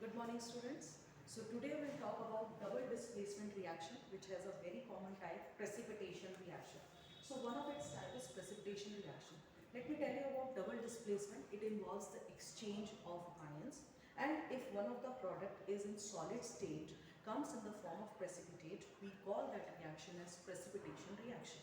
Good morning, students. So today we'll talk about double displacement reaction, which has a very common type, precipitation reaction. So one of its type is precipitation reaction. Let me tell you about double displacement. It involves the exchange of ions, and if one of the product is in solid state, comes in the form of precipitate, we call that reaction as precipitation reaction.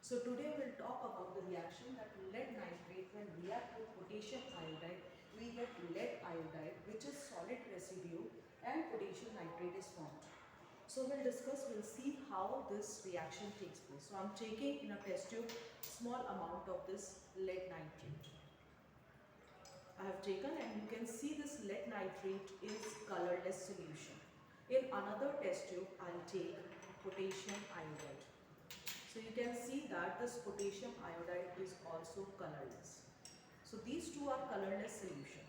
So today we'll talk about the reaction that lead nitrate when react with potassium iodide, we get lead iodide, which is solid residue, and potassium nitrate is formed. So we'll see how this reaction takes place. So I'm taking in a test tube small amount of this lead nitrate. I have taken, and you can see this lead nitrate is colorless solution. In another test tube, I'll take potassium iodide. So you can see that this potassium iodide is also colorless. So these two are colorless solution.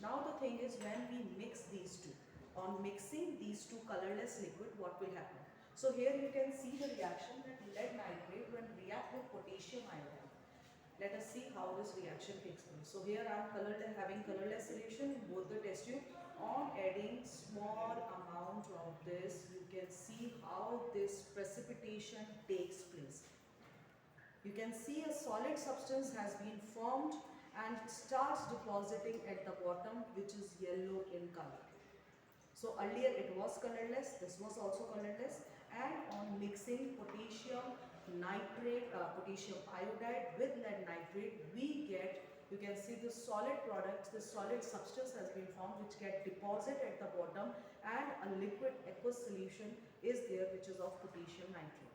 Now the thing is, when we mix these two, on mixing these two colorless liquid, what will happen? So here you can see the reaction that lead nitrate when react with potassium iodide. Let us see how this reaction takes place. So here I am having colorless solution in both the test tube. On adding small amount of this, you can see how this precipitation takes place. You can see a solid substance has been formed and starts depositing at the bottom, which is yellow in color. So earlier it was colorless, this was also colorless, and on mixing potassium nitrate, potassium iodide with lead nitrate, we get, you can see the solid product, the solid substance has been formed which get deposited at the bottom, and a liquid aqueous solution is there which is of potassium nitrate.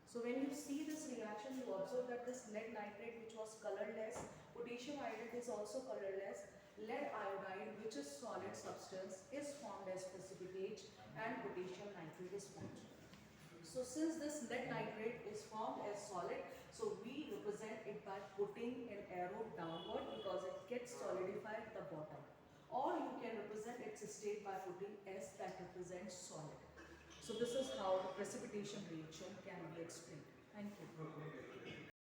So when you see this reaction, you observe that this lead nitrate, which was colorless, potassium iodide is also colorless, lead iodide, which is solid substance, is formed as precipitate, and potassium nitrate is formed. So since this lead nitrate is formed as solid, so we represent it by putting an arrow downward because it gets solidified at the bottom. Or you can represent its state by putting S that represents solid. So this is how the precipitation reaction can be explained. Thank you.